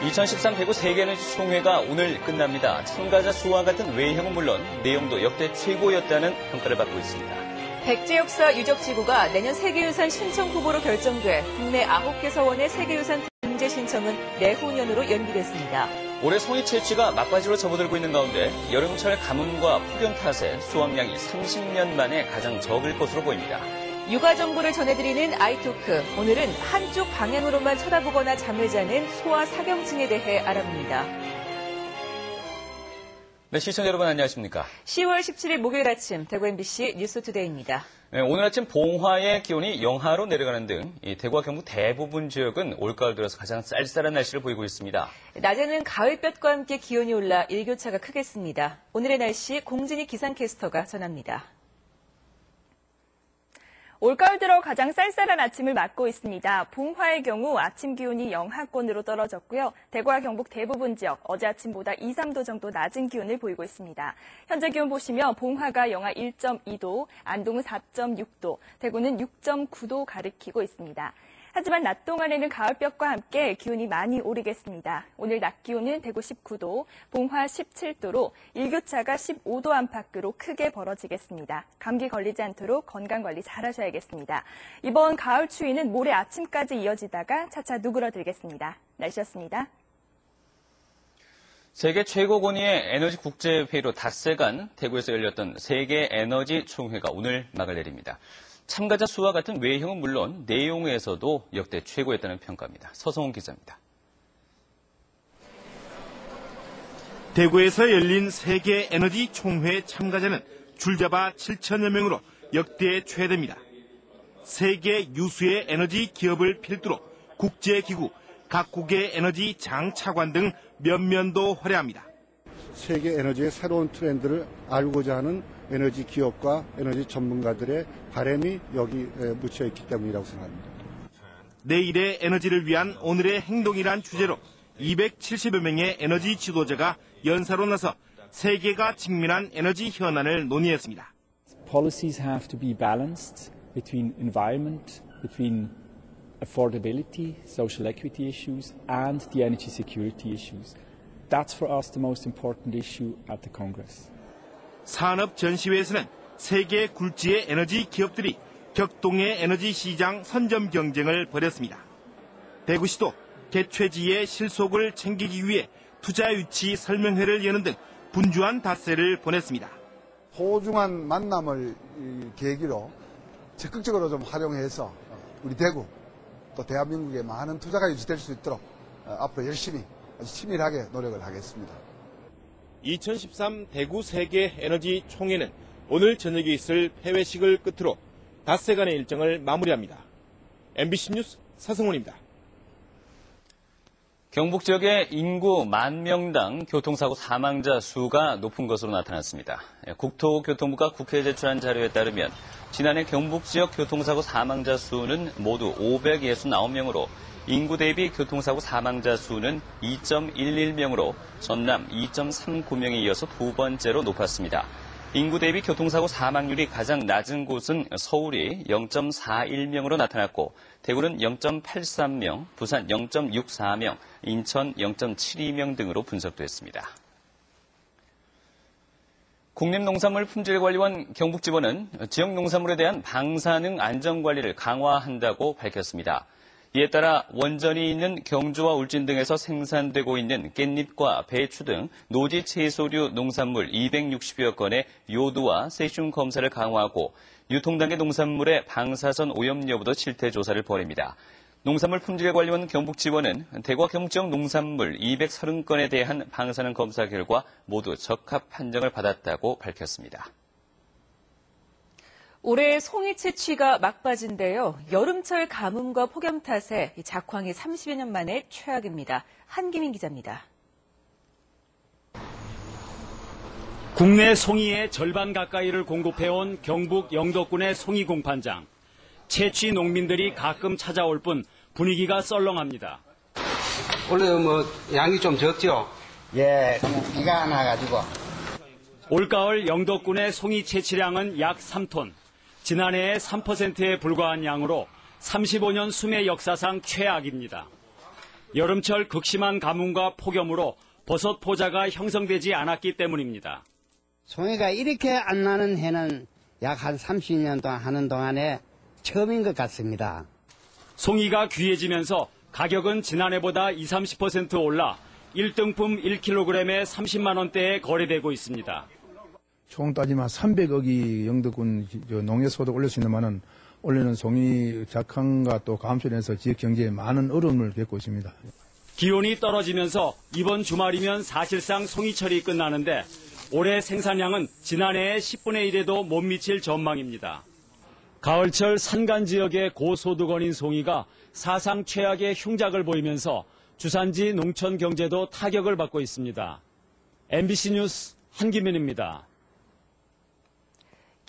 2013 대구 세계에너지 총회가 오늘 끝납니다. 참가자 수와 같은 외형은 물론 내용도 역대 최고였다는 평가를 받고 있습니다. 백제 역사 유적지구가 내년 세계유산 신청 후보로 결정돼 국내 9개 서원의 세계유산 등재 신청은 내후년으로 연기됐습니다. 올해 송이 채취가 막바지로 접어들고 있는 가운데 여름철 가뭄과 폭염 탓에 수확량이 30년 만에 가장 적을 것으로 보입니다. 육아 정보를 전해드리는 아이토크. 오늘은 한쪽 방향으로만 쳐다보거나 잠을 자는 소아 사경증에 대해 알아봅니다. 네, 시청자 여러분 안녕하십니까? 10월 17일 목요일 아침 대구 MBC 뉴스투데이입니다. 네, 오늘 아침 봉화의 기온이 영하로 내려가는 등 대구와 경북 대부분 지역은 올가을 들어서 가장 쌀쌀한 날씨를 보이고 있습니다. 낮에는 가을볕과 함께 기온이 올라 일교차가 크겠습니다. 오늘의 날씨 공진희 기상캐스터가 전합니다. 올가을 들어 가장 쌀쌀한 아침을 맞고 있습니다. 봉화의 경우 아침 기온이 영하권으로 떨어졌고요. 대구와 경북 대부분 지역 어제 아침보다 2, 3도 정도 낮은 기온을 보이고 있습니다. 현재 기온 보시면 봉화가 영하 1.2도, 안동은 4.6도, 대구는 6.9도 가리키고 있습니다. 하지만 낮 동안에는 가을볕과 함께 기온이 많이 오르겠습니다. 오늘 낮 기온은 대구 19도, 봉화 17도로 일교차가 15도 안팎으로 크게 벌어지겠습니다. 감기 걸리지 않도록 건강관리 잘 하셔야겠습니다. 이번 가을 추위는 모레 아침까지 이어지다가 차차 누그러들겠습니다. 날씨였습니다. 세계 최고 권위의 에너지 국제회의로 닷새간 대구에서 열렸던 세계 에너지 총회가 오늘 막을 내립니다. 참가자 수와 같은 외형은 물론 내용에서도 역대 최고였다는 평가입니다. 서성훈 기자입니다. 대구에서 열린 세계 에너지 총회 참가자는 줄잡아 7천여 명으로 역대 최대입니다. 세계 유수의 에너지 기업을 필두로 국제기구, 각국의 에너지 장차관 등 면면도 화려합니다. 세계 에너지의 새로운 트렌드를 알고자 하는 에너지 기업과 에너지 전문가들의 바람이 여기 묻혀 있기 때문이라고 생각합니다. 내일의 에너지를 위한 오늘의 행동이란 주제로 270여 명의 에너지 지도자가 연사로 나서 세계가 직면한 에너지 현안을 논의했습니다. Policies have to be balanced between environment, between affordability, social equity issues, and the energy security issues. That's for us the most important issue at the Congress. 산업 전시회에서는 세계 굴지의 에너지 기업들이 격동의 에너지 시장 선점 경쟁을 벌였습니다. 대구시도 개최지의 실속을 챙기기 위해 투자 유치 설명회를 여는 등 분주한 닷새를 보냈습니다. 소중한 만남을 계기로 적극적으로 좀 활용해서 우리 대구 또 대한민국에 많은 투자가 유치될 수 있도록 앞으로 열심히 아주 치밀하게 노력을 하겠습니다. 2013 대구 세계 에너지 총회는 오늘 저녁에 있을 폐회식을 끝으로 닷새간의 일정을 마무리합니다. MBC 뉴스 서승훈입니다. 경북 지역의 인구 10,000명당 교통사고 사망자 수가 높은 것으로 나타났습니다. 국토교통부가 국회에 제출한 자료에 따르면 지난해 경북 지역 교통사고 사망자 수는 모두 569명으로 인구 대비 교통사고 사망자 수는 2.11명으로 전남 2.39명에 이어서 두 번째로 높았습니다. 인구 대비 교통사고 사망률이 가장 낮은 곳은 서울이 0.41명으로 나타났고 대구는 0.83명, 부산 0.64명, 인천 0.72명 등으로 분석됐습니다. 국립농산물품질관리원 경북지원은 지역 농산물에 대한 방사능 안전관리를 강화한다고 밝혔습니다. 이에 따라 원전이 있는 경주와 울진 등에서 생산되고 있는 깻잎과 배추 등 노지 채소류 농산물 260여 건의 요도와 세슘 검사를 강화하고 유통단계 농산물의 방사선 오염 여부도 실태 조사를 벌입니다. 농산물품질관리원 경북지원은 대구와 경북 지역 농산물 230건에 대한 방사능 검사 결과 모두 적합 판정을 받았다고 밝혔습니다. 올해 송이 채취가 막바지인데요. 여름철 가뭄과 폭염 탓에 작황이 30여 년 만에 최악입니다. 한기민 기자입니다. 국내 송이의 절반 가까이를 공급해온 경북 영덕군의 송이 공판장. 채취 농민들이 가끔 찾아올 뿐 분위기가 썰렁합니다. 원래 양이 좀 적죠? 예, 비가 안 와가지고. 올가을 영덕군의 송이 채취량은 약 3톤. 지난해의 3%에 불과한 양으로 35년 수매 역사상 최악입니다. 여름철 극심한 가뭄과 폭염으로 버섯 포자가 형성되지 않았기 때문입니다. 송이가 이렇게 안 나는 해는 약 한 30년 동안 하는 동안에 처음인 것 같습니다. 송이가 귀해지면서 가격은 지난해보다 20-30% 올라 1등품 1kg에 30만 원대에 거래되고 있습니다. 총 따지면 300억이 영덕군 농해소득 올릴 수 있는 올해는 송이 작황과 또 감소해서 지역 경제에 많은 어려움을 겪고 있습니다. 기온이 떨어지면서 이번 주말이면 사실상 송이철이 끝나는데 올해 생산량은 지난해의 10분의 1에도 못 미칠 전망입니다. 가을철 산간 지역의 고소득원인 송이가 사상 최악의 흉작을 보이면서 주산지 농촌 경제도 타격을 받고 있습니다. MBC 뉴스 한기민입니다.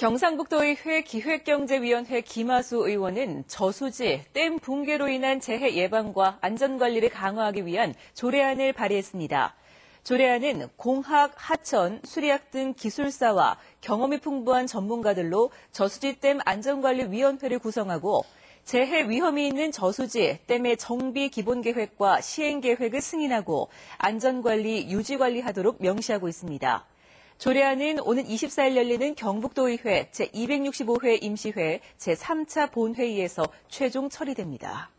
경상북도의회 기획경제위원회 김하수 의원은 저수지, 댐 붕괴로 인한 재해 예방과 안전관리를 강화하기 위한 조례안을 발의했습니다. 조례안은 공학, 하천, 수리학 등 기술사와 경험이 풍부한 전문가들로 저수지댐 안전관리위원회를 구성하고 재해 위험이 있는 저수지, 댐의 정비 기본계획과 시행계획을 승인하고 안전관리, 유지관리하도록 명시하고 있습니다. 조례안은 오는 24일 열리는 경북도의회 제265회 임시회 제3차 본회의에서 최종 처리됩니다.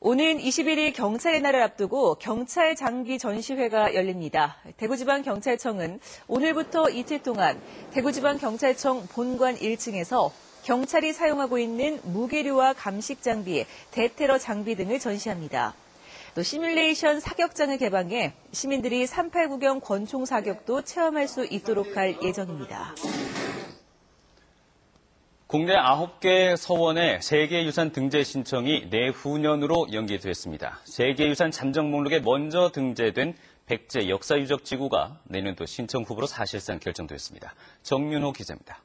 오는 21일 경찰의 날을 앞두고 경찰 장비 전시회가 열립니다. 대구지방경찰청은 오늘부터 이틀 동안 대구지방경찰청 본관 1층에서 경찰이 사용하고 있는 무기류와 감식 장비, 대테러 장비 등을 전시합니다. 또 시뮬레이션 사격장을 개방해 시민들이 389경 권총 사격도 체험할 수 있도록 할 예정입니다. 국내 9개 서원의 세계유산 등재 신청이 내후년으로 연기됐습니다. 세계유산 잠정 목록에 먼저 등재된 백제 역사유적 지구가 내년도 신청 후보로 사실상 결정됐습니다. 정윤호 기자입니다.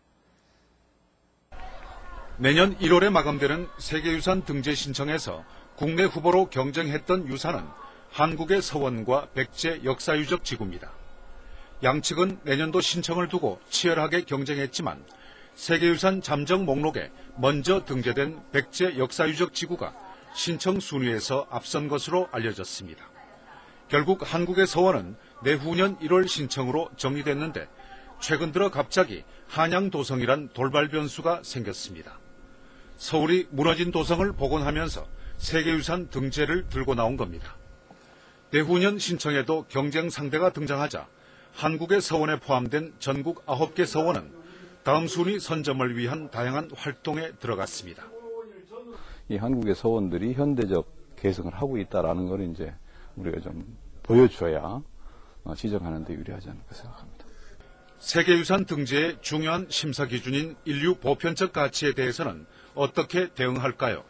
내년 1월에 마감되는 세계유산 등재 신청에서 국내 후보로 경쟁했던 유산은 한국의 서원과 백제 역사유적 지구입니다. 양측은 내년도 신청을 두고 치열하게 경쟁했지만 세계유산 잠정 목록에 먼저 등재된 백제 역사유적 지구가 신청 순위에서 앞선 것으로 알려졌습니다. 결국 한국의 서원은 내후년 1월 신청으로 정리됐는데 최근 들어 갑자기 한양도성이란 돌발 변수가 생겼습니다. 서울이 무너진 도성을 복원하면서 세계유산 등재를 들고 나온 겁니다. 내후년 신청에도 경쟁 상대가 등장하자 한국의 서원에 포함된 전국 9개 서원은 다음 순위 선점을 위한 다양한 활동에 들어갔습니다. 이 한국의 서원들이 현대적 개성을 하고 있다라는 걸 이제 우리가 좀 보여줘야 지정하는 데 유리하지 않을까 생각합니다. 세계유산 등재의 중요한 심사 기준인 인류 보편적 가치에 대해서는 어떻게 대응할까요?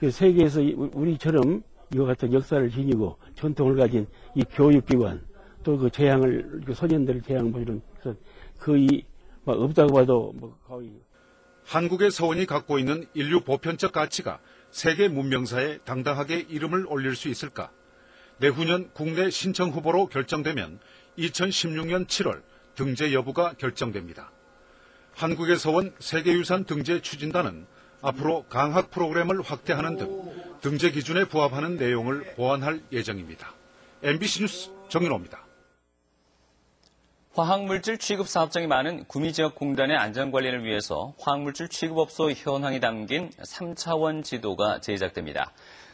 세계에서 우리처럼 이와 같은 역사를 지니고 전통을 가진 이 교육기관 또 그 재앙을 소년들을 재앙 보이는 거의 없다고 봐도 거의. 한국의 서원이 갖고 있는 인류 보편적 가치가 세계 문명사에 당당하게 이름을 올릴 수 있을까? 내후년 국내 신청 후보로 결정되면 2016년 7월 등재 여부가 결정됩니다. 한국의 서원 세계유산 등재 추진단은 앞으로 강학 프로그램을 확대하는 등 등재 기준에 부합하는 내용을 보완할 예정입니다. MBC 뉴스 정윤호입니다. 화학물질 취급 사업장이 많은 구미지역공단의 안전관리를 위해서 화학물질 취급업소 현황이 담긴 3차원 지도가 제작됩니다.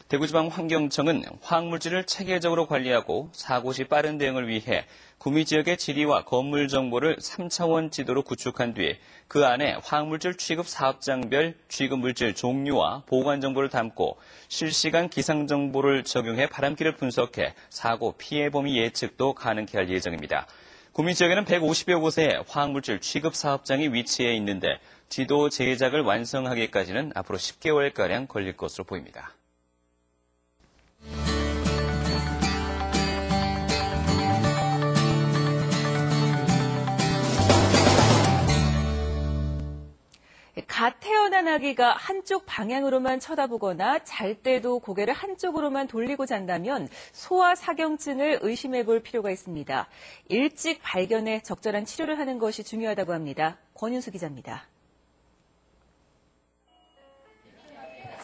대구지방환경청은 화학물질을 체계적으로 관리하고 사고 시 빠른 대응을 위해 구미지역의 지리와 건물 정보를 3차원 지도로 구축한 뒤 그 안에 화학물질 취급 사업장별 취급 물질 종류와 보관 정보를 담고 실시간 기상 정보를 적용해 바람길을 분석해 사고 피해 범위 예측도 가능케 할 예정입니다. 구미지역에는 150여 곳의 화학물질 취급 사업장이 위치해 있는데 지도 제작을 완성하기까지는 앞으로 10개월가량 걸릴 것으로 보입니다. 갓 태어난 아기가 한쪽 방향으로만 쳐다보거나 잘 때도 고개를 한쪽으로만 돌리고 잔다면 소아사경증을 의심해 볼 필요가 있습니다. 일찍 발견해 적절한 치료를 하는 것이 중요하다고 합니다. 권윤수 기자입니다.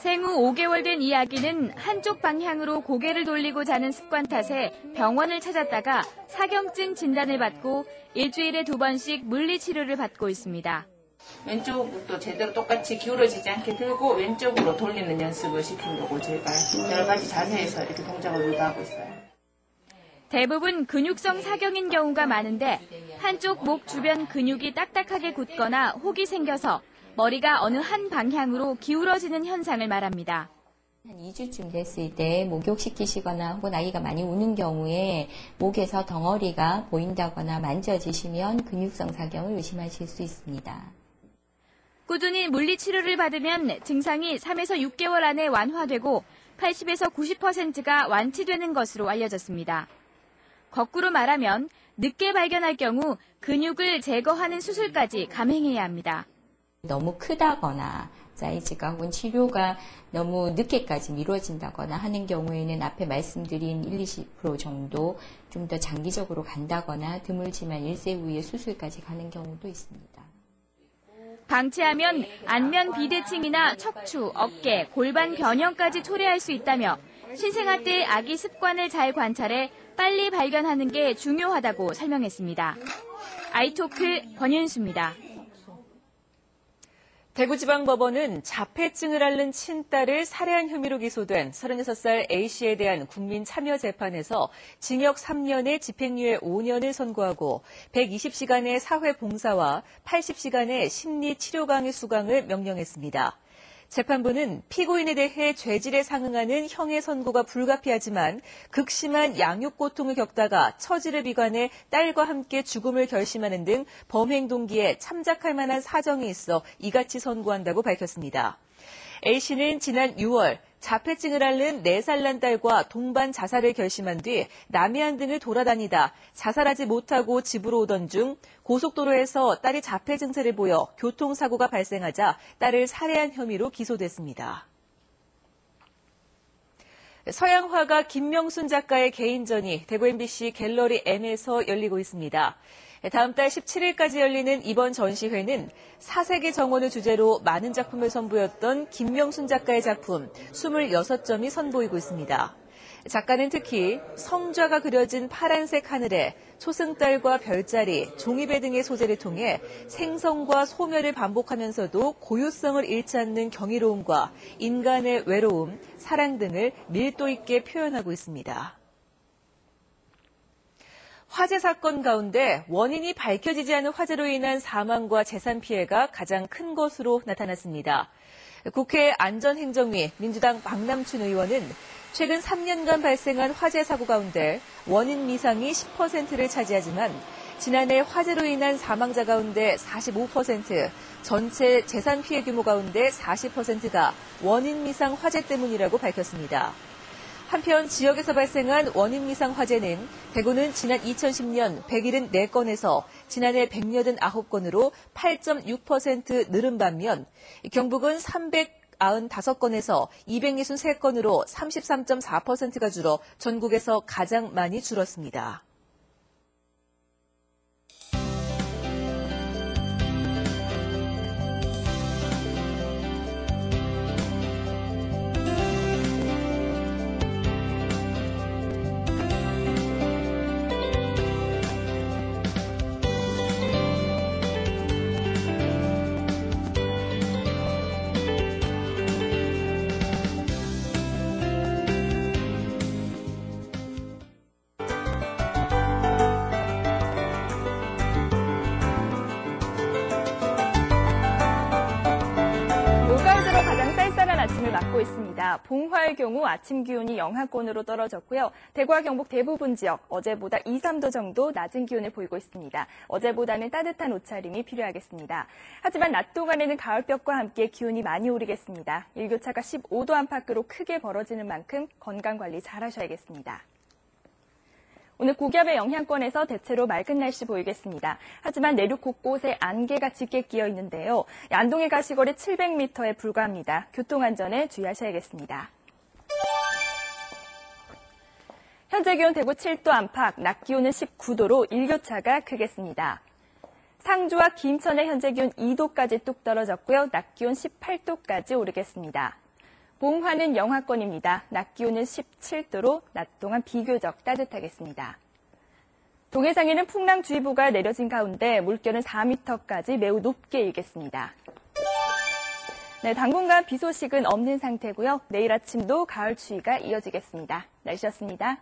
생후 5개월 된 이 아기는 한쪽 방향으로 고개를 돌리고 자는 습관 탓에 병원을 찾았다가 사경증 진단을 받고 일주일에 2번씩 물리치료를 받고 있습니다. 왼쪽도 제대로 똑같이 기울어지지 않게 들고 왼쪽으로 돌리는 연습을 시키려고 저희가 여러 가지 자세에서 이렇게 동작을 유도하고 있어요. 대부분 근육성 사경인 경우가 많은데 한쪽 목 주변 근육이 딱딱하게 굳거나 혹이 생겨서 머리가 어느 한 방향으로 기울어지는 현상을 말합니다. 한 2주쯤 됐을 때 목욕시키시거나 혹은 아이가 많이 우는 경우에 목에서 덩어리가 보인다거나 만져지시면 근육성 사경을 의심하실 수 있습니다. 꾸준히 물리치료를 받으면 증상이 3에서 6개월 안에 완화되고 80에서 90%가 완치되는 것으로 알려졌습니다. 거꾸로 말하면 늦게 발견할 경우 근육을 제거하는 수술까지 감행해야 합니다. 너무 크다거나 사이즈가 혹은 치료가 너무 늦게까지 미뤄진다거나 하는 경우에는 앞에 말씀드린 1-20% 정도 좀 더 장기적으로 간다거나 드물지만 1세 후에 수술까지 가는 경우도 있습니다. 방치하면 안면 비대칭이나 척추, 어깨, 골반 변형까지 초래할 수 있다며 신생아 때 아기 습관을 잘 관찰해 빨리 발견하는 게 중요하다고 설명했습니다. 아이토크 권윤수입니다. 대구지방법원은 자폐증을 앓는 친딸을 살해한 혐의로 기소된 36살 A씨에 대한 국민참여재판에서 징역 3년에 집행유예 5년을 선고하고 120시간의 사회봉사와 80시간의 심리치료 강의 수강을 명령했습니다. 재판부는 피고인에 대해 죄질에 상응하는 형의 선고가 불가피하지만 극심한 양육 고통을 겪다가 처지를 비관해 딸과 함께 죽음을 결심하는 등 범행 동기에 참작할 만한 사정이 있어 이같이 선고한다고 밝혔습니다. A씨는 지난 6월 자폐증을 앓는 4살 난 딸과 동반 자살을 결심한 뒤 남해안 등을 돌아다니다 자살하지 못하고 집으로 오던 중 고속도로에서 딸이 자폐 증세를 보여 교통사고가 발생하자 딸을 살해한 혐의로 기소됐습니다. 서양 화가 김명순 작가의 개인전이 대구 MBC 갤러리 M에서 열리고 있습니다. 다음 달 17일까지 열리는 이번 전시회는 4세기 정원을 주제로 많은 작품을 선보였던 김명순 작가의 작품 26점이 선보이고 있습니다. 작가는 특히 성좌가 그려진 파란색 하늘에 초승달과 별자리, 종이배 등의 소재를 통해 생성과 소멸을 반복하면서도 고유성을 잃지 않는 경이로움과 인간의 외로움, 사랑 등을 밀도 있게 표현하고 있습니다. 화재 사건 가운데 원인이 밝혀지지 않은 화재로 인한 사망과 재산 피해가 가장 큰 것으로 나타났습니다. 국회 안전행정위 민주당 박남춘 의원은 최근 3년간 발생한 화재 사고 가운데 원인 미상이 10%를 차지하지만 지난해 화재로 인한 사망자 가운데 45%, 전체 재산 피해 규모 가운데 40%가 원인 미상 화재 때문이라고 밝혔습니다. 한편 지역에서 발생한 원인 미상 화재는 대구는 지난 2010년 174건에서 지난해 189건으로 8.6% 늘은 반면 경북은 395건에서 263건으로 33.4%가 줄어 전국에서 가장 많이 줄었습니다. 아침을 맞고 있습니다. 봉화의 경우 아침 기온이 영하권으로 떨어졌고요. 대구와 경북 대부분 지역 어제보다 2, 3도 정도 낮은 기온을 보이고 있습니다. 어제보다는 따뜻한 옷차림이 필요하겠습니다. 하지만 낮 동안에는 가을볕과 함께 기온이 많이 오르겠습니다. 일교차가 15도 안팎으로 크게 벌어지는 만큼 건강관리 잘 하셔야겠습니다. 오늘 고기압의 영향권에서 대체로 맑은 날씨 보이겠습니다. 하지만 내륙 곳곳에 안개가 짙게 끼어 있는데요. 안동의 가시거리 700m에 불과합니다. 교통안전에 주의하셔야겠습니다. 현재 기온 대구 7도 안팎, 낮 기온은 19도로 일교차가 크겠습니다. 상주와 김천의 현재 기온 2도까지 뚝 떨어졌고요. 낮 기온 18도까지 오르겠습니다. 봉화는 영하권입니다. 낮 기온은 17도로 낮 동안 비교적 따뜻하겠습니다. 동해상에는 풍랑주의보가 내려진 가운데 물결은 4m까지 매우 높게 일겠습니다. 네, 당분간 비 소식은 없는 상태고요. 내일 아침도 가을 추위가 이어지겠습니다. 날씨였습니다.